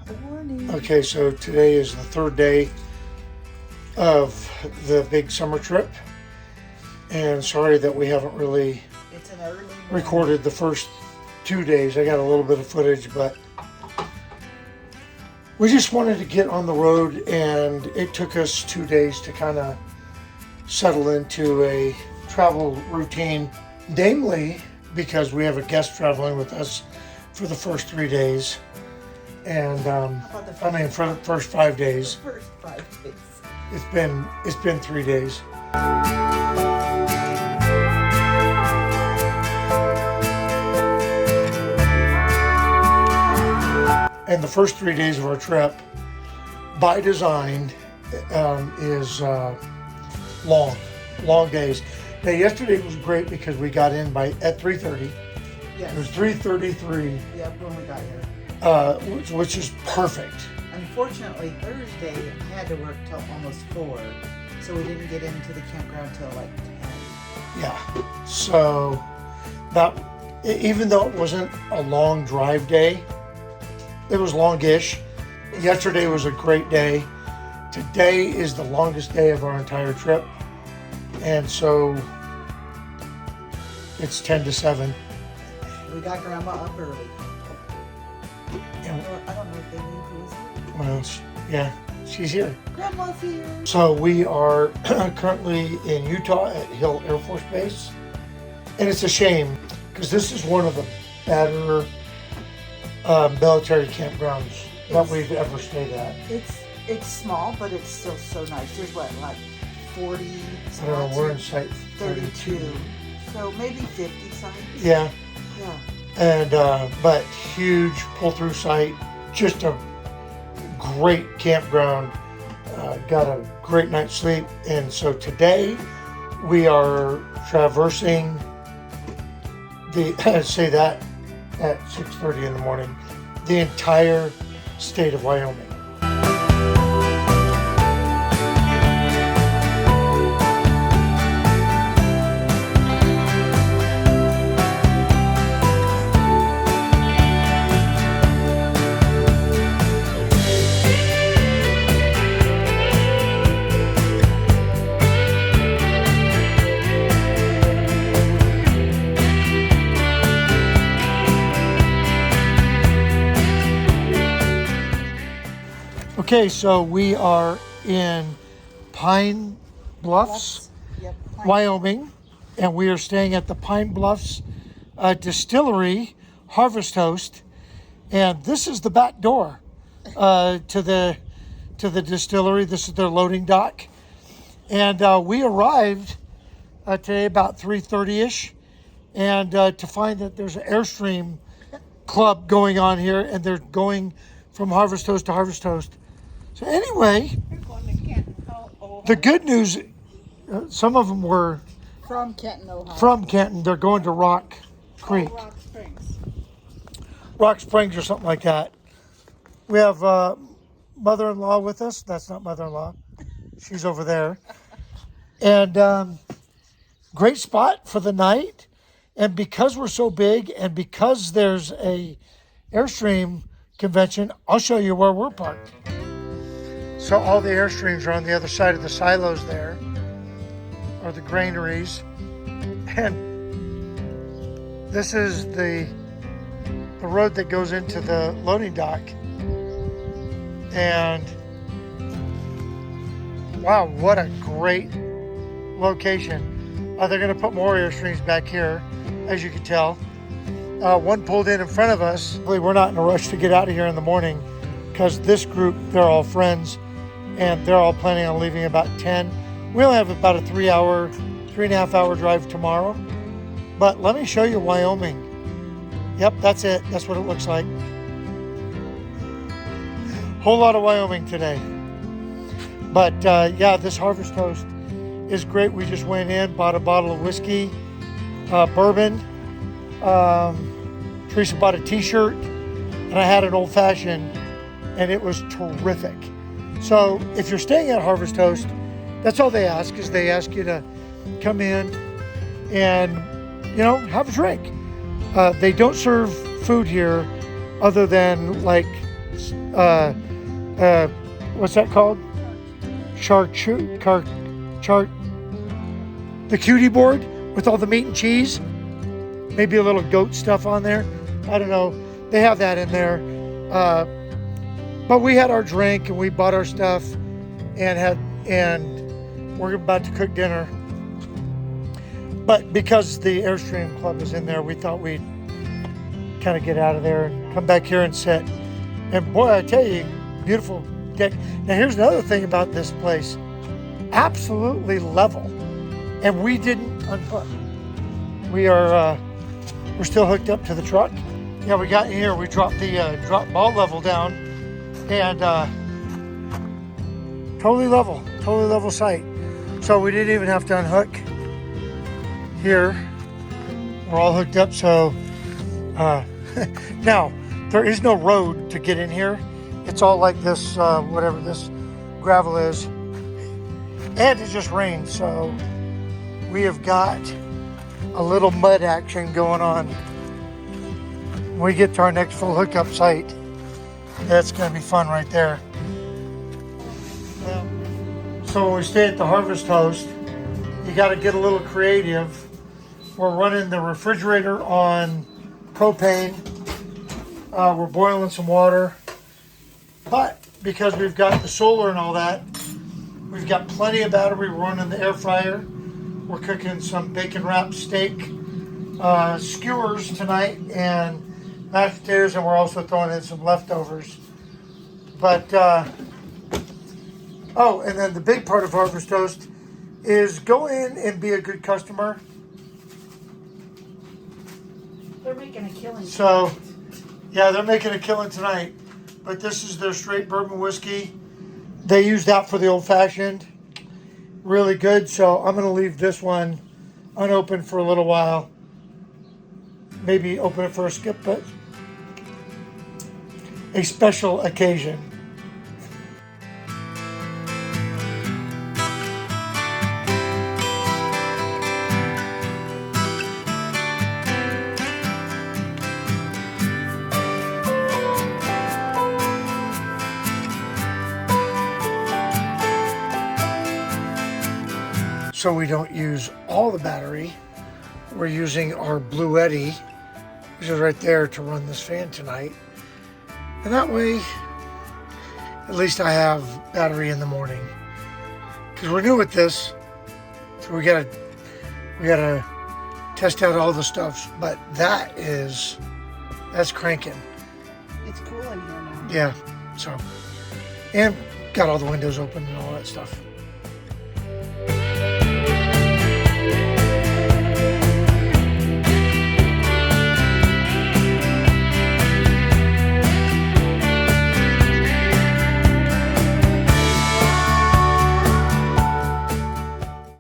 Good morning. Okay, so today is the third day of the big summer trip. And sorry that we haven't really It's an early morning. recorded the first 2 days. I got a little bit of footage, but we just wanted to get on the road, and it took us 2 days to kind of settle into a travel routine, namely because we have a guest traveling with us for the first 3 days. And for the first 5 days. The first 5 days. It's been 3 days. And the first 3 days of our trip, by design, is long days. Now, yesterday was great because we got in at 3:30. Yes. It was 3:33. Yeah, when we got here. Which is perfect. Unfortunately, Thursday I had to work till almost 4, so we didn't get into the campground till like 10. Yeah. So that, even though it wasn't a long drive day, it was longish. Yesterday was a great day. Today is the longest day of our entire trip, and so it's 10 to 7. We got Grandma up early. Yeah. I don't know if they knew who was here. Well, yeah, she's here. Grandma's here. So we are currently in Utah at Hill Air Force Base, and it's a shame because this is one of the better military campgrounds that we've ever stayed at. It's small, but it's still so nice. There's what, like 40 sites? I don't know, we're in site 32. So maybe 50 sites? Yeah. Yeah. And but huge pull-through site, just a great campground. Got a great night's sleep, and so today we are traversing say that at 6:30 in the morning, the entire state of Wyoming. Okay, so we are in Pine Bluffs, Yep. Wyoming, and we are staying at the Pine Bluffs Distillery Harvest Host, and this is the back door to the distillery. This is their loading dock, and we arrived today about 3:30ish, and to find that there's an Airstream club going on here, and they're going from Harvest Host to Harvest Host. So anyway, the good news, some of them were From Kenton, Ohio. from Kenton. They're going to Rock Creek, Rock Springs. Rock Springs or something like that. We have mother-in-law with us. That's not mother-in-law. She's over there. And great spot for the night. And because we're so big and because there's a Airstream convention, I'll show you where we're parked. So all the Airstreams are on the other side of the silos there, or the granaries. And this is the road that goes into the loading dock. And wow, what a great location. They're going to put more Airstreams back here, as you can tell. One pulled in front of us. We're not in a rush to get out of here in the morning because this group, they're all friends, and they're all planning on leaving about 10. We only have about a 3.5 hour drive tomorrow. But let me show you Wyoming. Yep, that's it. That's what it looks like. Whole lot of Wyoming today. But yeah, this Harvest Host is great. We just went in, bought a bottle of whiskey, bourbon. Teresa bought a t-shirt, and I had an old fashioned, and it was terrific. So if you're staying at Harvest Host, that's all they ask, is they ask you to come in and, you know, have a drink. They don't serve food here other than like what's that called? Chart, the cutie board with all the meat and cheese. Maybe a little goat stuff on there. I don't know. They have that in there. But we had our drink and we bought our stuff and we're about to cook dinner. But because the Airstream Club is in there, we thought we'd kind of get out of there and come back here and sit. And boy, I tell you, beautiful deck. Now here's another thing about this place. Absolutely level. And we didn't unhook. We're still hooked up to the truck. Yeah, we got in here, we dropped the drop ball level down and totally level site. So we didn't even have to unhook here. We're all hooked up, so now there is no road to get in here. It's all like this, whatever this gravel is. And it just rained, so we have got a little mud action going on. When we get to our next full hookup site, that's going to be fun right there. So when we stay at the Harvest Host, you got to get a little creative. We're running the refrigerator on propane. We're boiling some water. But because we've got the solar and all that, we've got plenty of battery. We're running the air fryer. We're cooking some bacon wrapped steak skewers tonight and mashed potatoes, and we're also throwing in some leftovers. But oh, and then the big part of Harvest Toast is go in and be a good customer. They're making a killing. So, yeah, they're making a killing tonight. But this is their straight bourbon whiskey. They use that for the old fashioned. Really good. So I'm going to leave this one unopened for a little while. Maybe open it for a skip, but a special occasion. So we don't use all the battery. We're using our Blue Eddy, which is right there, to run this fan tonight. And that way, at least I have battery in the morning. Because we're new at this, so we gotta test out all the stuff. But that's cranking. It's cool in here now. Yeah, so, and got all the windows open and all that stuff.